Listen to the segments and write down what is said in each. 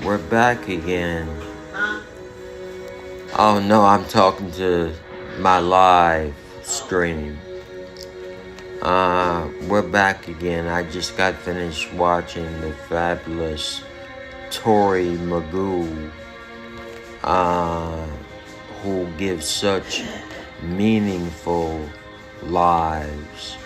We're back again. Oh no, I'm talking to my live stream. We're back again. I just got finished watching the fabulous Tori Magoo, who gives such meaningful lives.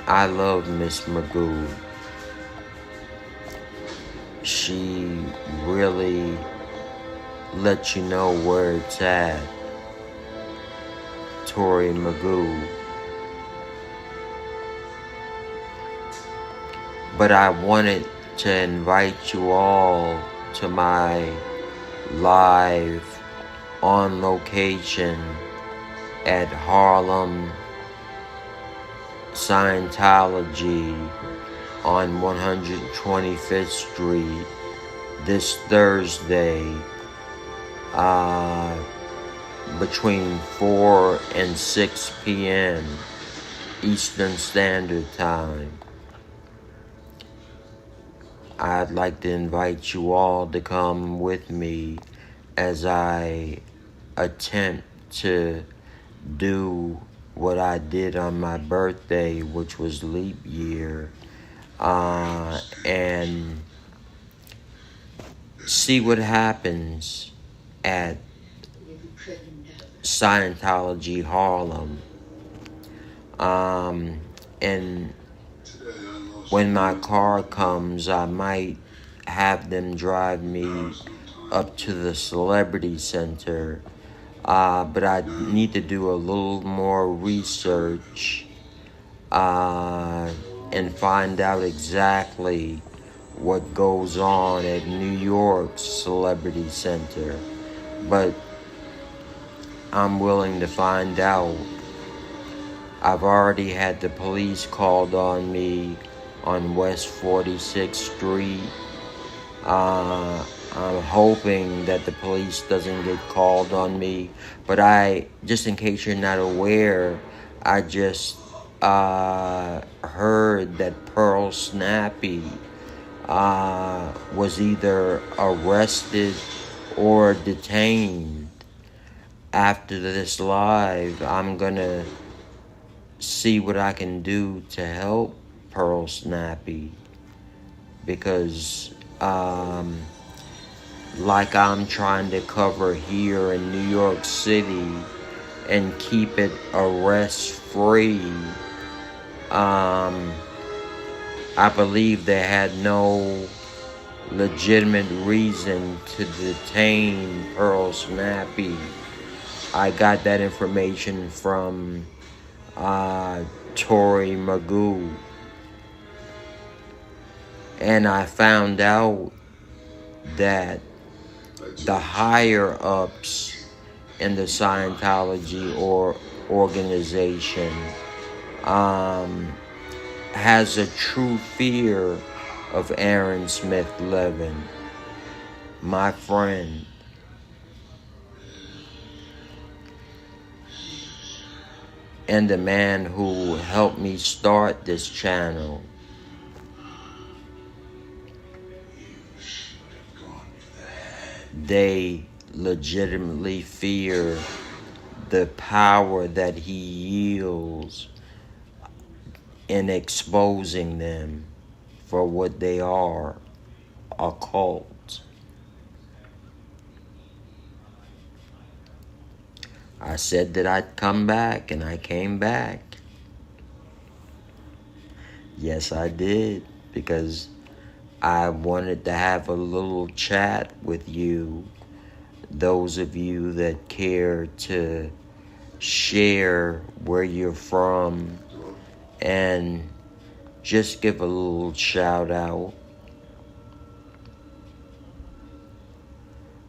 I love Miss Magoo. She really lets you know where it's at. Tori Magoo. But I wanted to invite you all to my live on location at Harlem Scientology on 125th Street this Thursday between 4 and 6 p.m. Eastern Standard Time. I'd like to invite you all to come with me as I attempt to do what I did on my birthday, which was leap year, and see what happens at Scientology Harlem. And when my car comes, I might have them drive me up to the Celebrity Center. But I need to do a little more research and find out exactly what goes on at New York's Celebrity Center. But I'm willing to find out. I've already had the police called on me on West 46th Street. I'm hoping that the police doesn't get called on me. But just in case you're not aware, I just heard that Pearl Snappy was either arrested or detained. After this live, I'm gonna see what I can do to help Pearl Snappy, because like I'm trying to cover here in New York City and keep it arrest free, I believe they had no legitimate reason to detain Pearl Snappy. I got that information from Tori Magoo. And I found out that the higher ups in the Scientology organization has a true fear of Aaron Smith Levin, my friend. And the man who helped me start this channel. They legitimately fear the power that he yields in exposing them for what they are, a cult. I said that I'd come back, and I came back. Yes, I did, because I wanted to have a little chat with you, those of you that care to share where you're from, and just give a little shout out.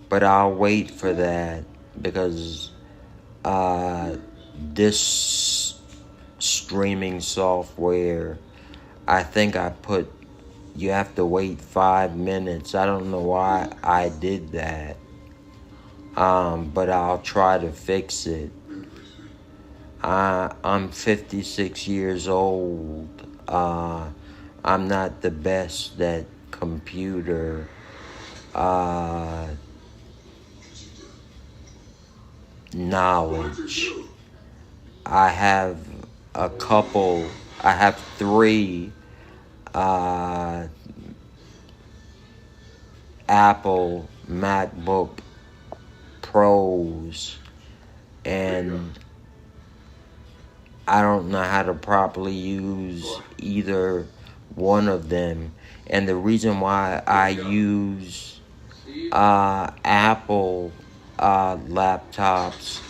But I'll wait for that, because this streaming software, I think you have to wait 5 minutes. I don't know why I did that. But I'll try to fix it. I'm 56 years old. I'm not the best at computer uh, knowledge. I have I have three uh, Apple MacBook Pros, and I don't know how to properly use either one of them. And the reason why I use Apple laptops,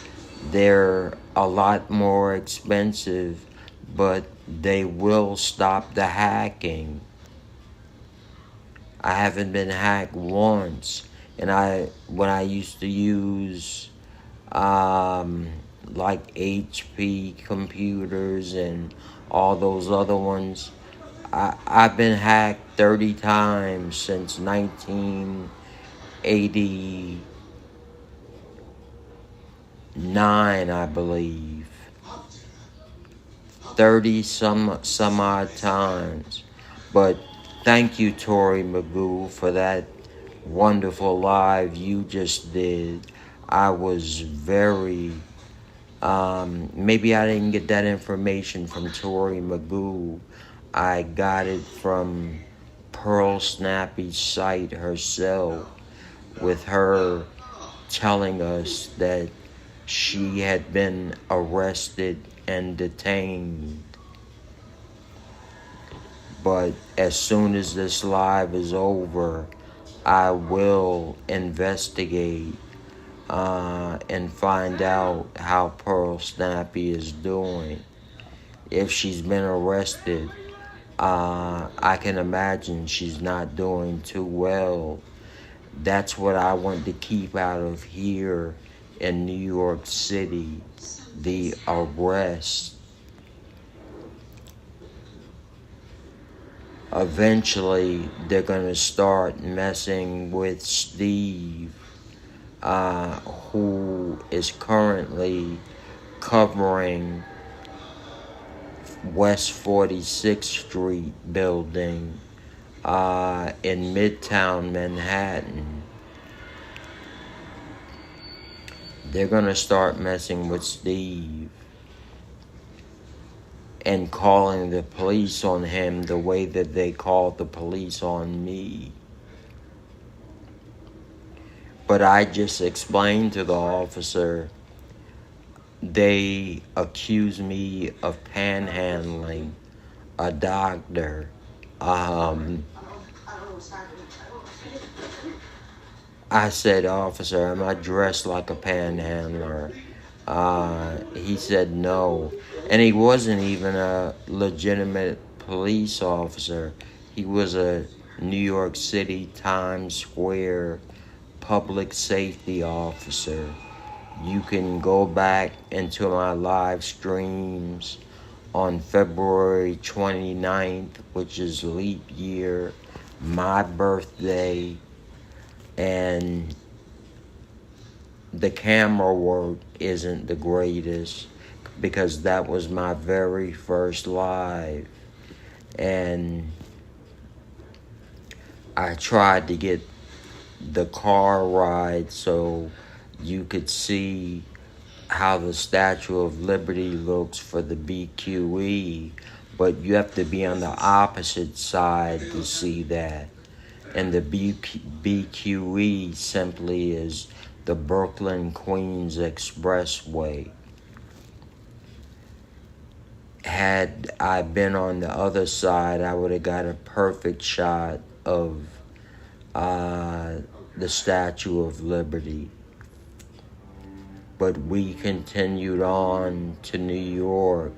they're a lot more expensive, but they will stop the hacking. I haven't been hacked once, and when I used to use like HP computers and all those other ones, I've been hacked 30 times since 1989, I believe. 30 some odd times. But thank you, Tori Magoo, for that wonderful live you just did. I was very, maybe I didn't get that information from Tori Magoo. I got it from Pearl Snappy's site herself, with her telling us that she had been arrested and detained. But as soon as this live is over, I will investigate and find out how Pearl Snappy is doing. If she's been arrested, I can imagine she's not doing too well. That's what I want to keep out of here in New York City, the arrest. Eventually, they're going to start messing with Steve, who is currently covering West 46th Street building in Midtown Manhattan. They're going to start messing with Steve and calling the police on him the way that they called the police on me. But I just explained to the officer, they accuse me of panhandling a doctor. I said, officer, am I dressed like a panhandler? He said no. And he wasn't even a legitimate police officer. He was a New York City Times Square public safety officer. You can go back into my live streams on February 29th, which is leap year, my birthday, and the camera work isn't the greatest because that was my very first live, and I tried to get the car ride so you could see how the Statue of Liberty looks for the BQE, but you have to be on the opposite side to see that. And the BQE simply is the Brooklyn Queens Expressway. Had I been on the other side, I would have got a perfect shot of the Statue of Liberty. But we continued on to New York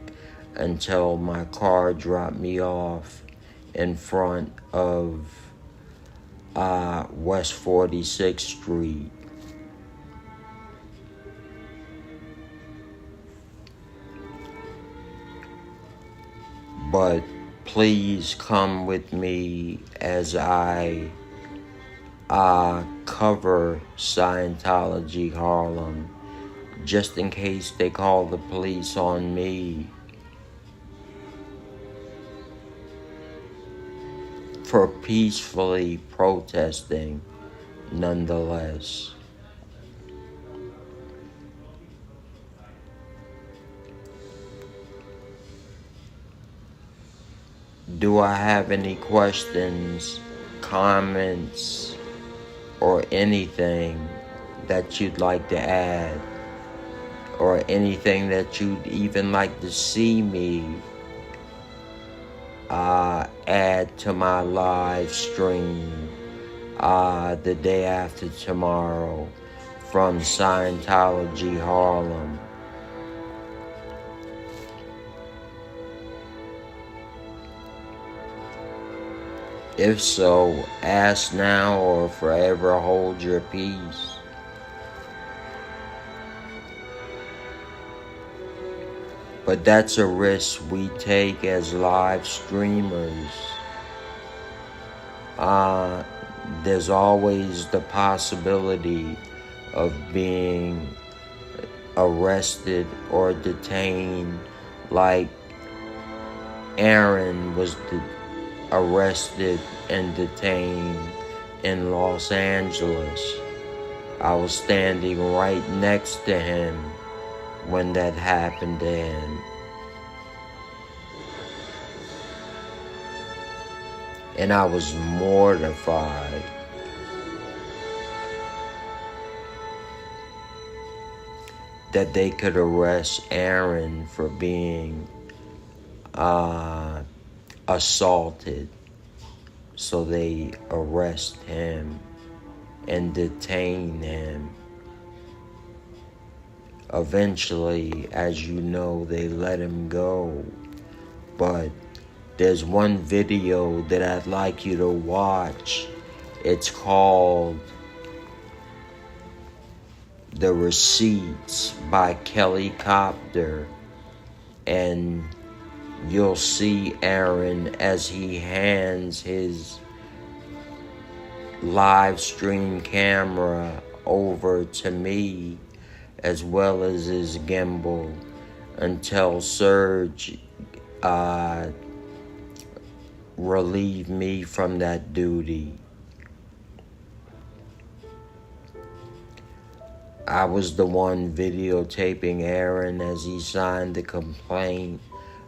until my car dropped me off in front of West 46th Street. But please come with me as I cover Scientology Harlem, just in case they call the police on me for peacefully protesting nonetheless. Do I have any questions, comments, or anything that you'd like to add? Or anything that you'd even like to see me add to my live stream the day after tomorrow from Scientology Harlem? If so, ask now or forever hold your peace. But that's a risk we take as live streamers. There's always the possibility of being arrested or detained, like Aaron was arrested and detained in Los Angeles. I was standing right next to him when that happened to him. And I was mortified. That they could arrest Aaron for being assaulted. So they arrest him and detain him. Eventually, as you know, they let him go. But there's one video that I'd like you to watch. It's called The Receipts by Kelly Copter. And you'll see Aaron as he hands his live stream camera over to me, as well as his gimbal, until Serge relieved me from that duty. I was the one videotaping Aaron as he signed the complaint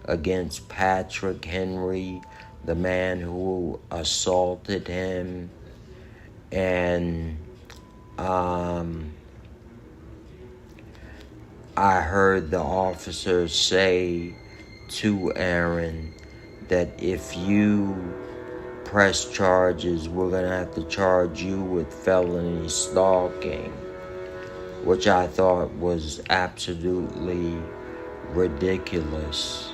against Patrick Henry, the man who assaulted him. And I heard the officer say to Aaron that if you press charges, we're going to have to charge you with felony stalking, which I thought was absolutely ridiculous.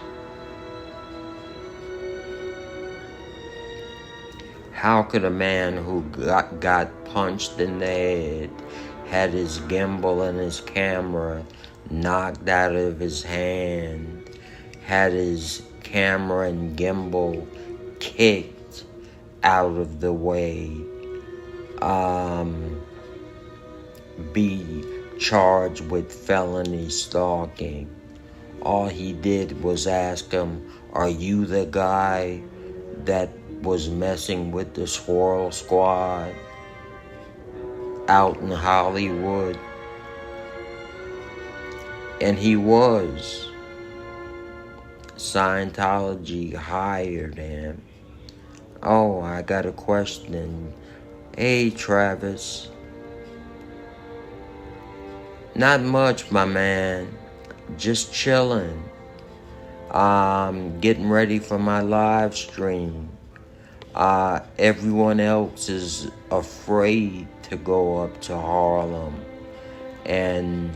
How could a man who got punched in the head, had his gimbal and his camera knocked out of his hand, had his camera and gimbal kicked out of the way, be charged with felony stalking? All he did was ask him, "Are you the guy that was messing with the Swirl Squad out in Hollywood?" And he was. Scientology hired him. Oh, I got a question. Hey, Travis. Not much, my man. Just chilling. Getting ready for my live stream. Everyone else is afraid to go up to Harlem and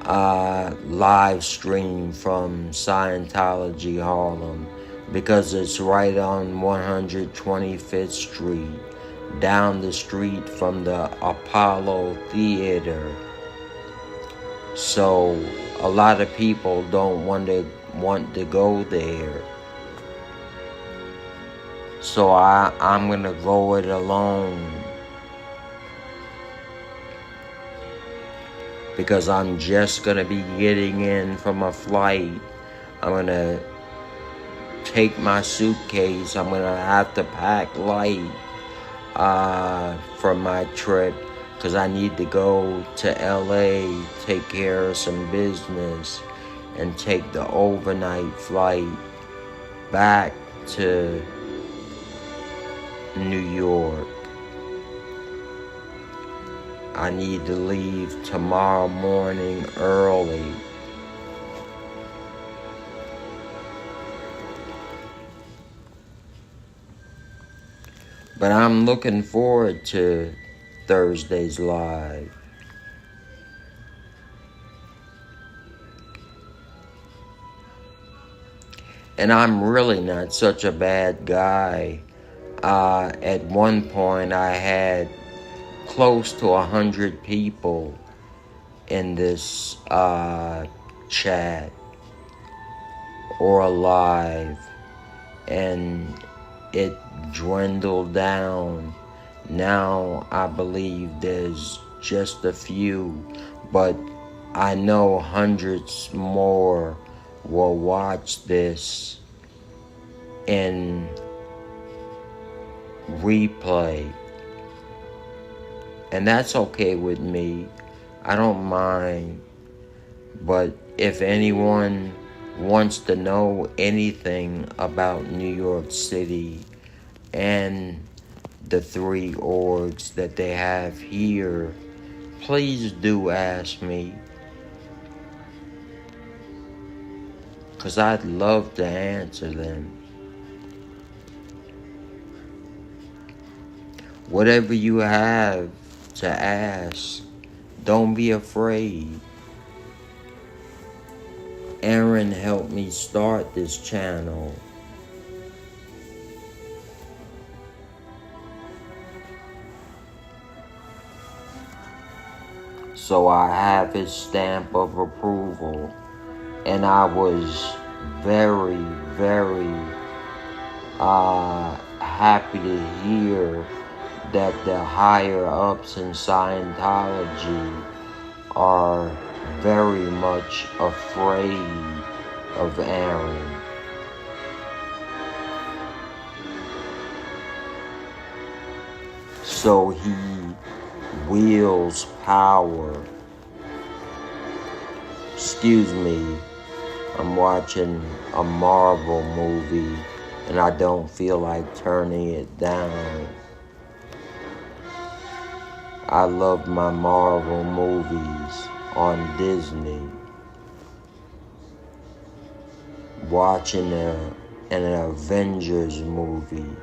live stream from Scientology Harlem, because it's right on 125th Street, down the street from the Apollo Theater. So a lot of people don't want to go there. So I'm gonna go it alone, because I'm just gonna be getting in from a flight. I'm gonna take my suitcase. I'm gonna have to pack light. for my trip, because I need to go to LA, take care of some business, and take the overnight flight back to New York. I need to leave tomorrow morning early. But I'm looking forward to Thursday's live. And I'm really not such a bad guy. At one point I had close to 100 people in this chat or live, and it dwindled down. Now I believe there's just a few, but I know hundreds more will watch this in replay. And that's okay with me. I don't mind. But if anyone wants to know anything about New York City and the 3 orgs that they have here, please do ask me. 'Cause I'd love to answer them. Whatever you have to ask, don't be afraid. Aaron helped me start this channel. So I have his stamp of approval. And I was very, very happy to hear that the higher ups in Scientology are very much afraid of Aaron. So he wields power. Excuse me, I'm watching a Marvel movie and I don't feel like turning it down. I love my Marvel movies on Disney. Watching an Avengers movie.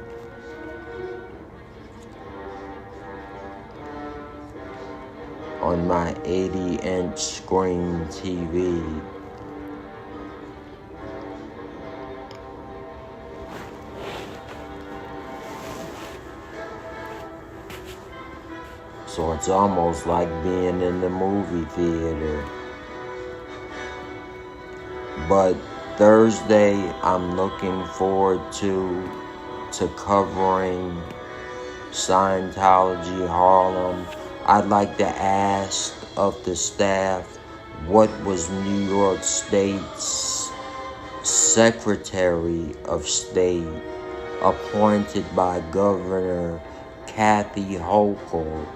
On my 80-inch screen TV. So it's almost like being in the movie theater. But Thursday, I'm looking forward to covering Scientology Harlem. I'd like to ask of the staff, what was New York State's Secretary of State appointed by Governor Kathy Hochul?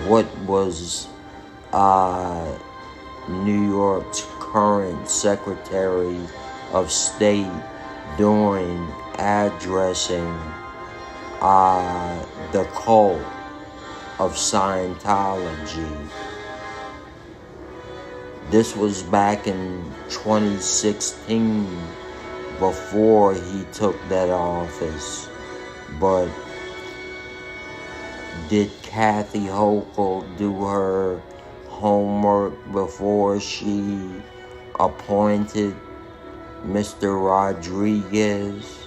What was New York's current Secretary of State doing addressing the cult of Scientology? This was back in 2016, before he took that office. But did Kathy Hochul do her homework before she appointed Mr. Rodriguez?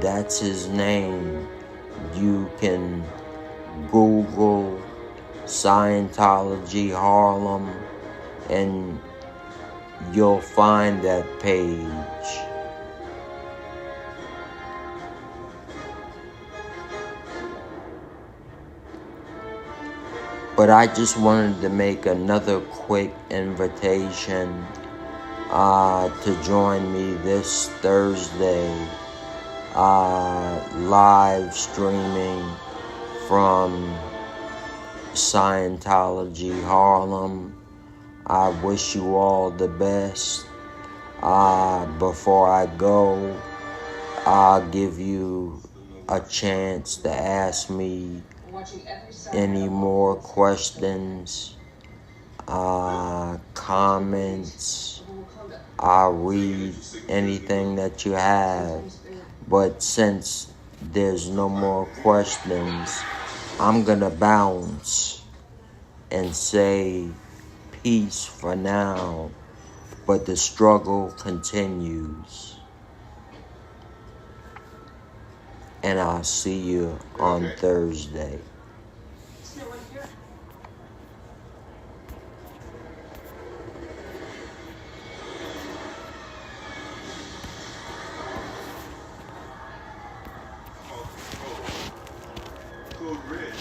That's his name. You can Google Scientology Harlem and you'll find that page. But I just wanted to make another quick invitation to join me this Thursday live streaming from Scientology Harlem. I wish you all the best. Before I go, I'll give you a chance to ask me any more questions, comments. I'll read anything that you have. But since there's no more questions, I'm gonna bounce and say peace for now, but the struggle continues. And I'll see you on Thursday. Code red.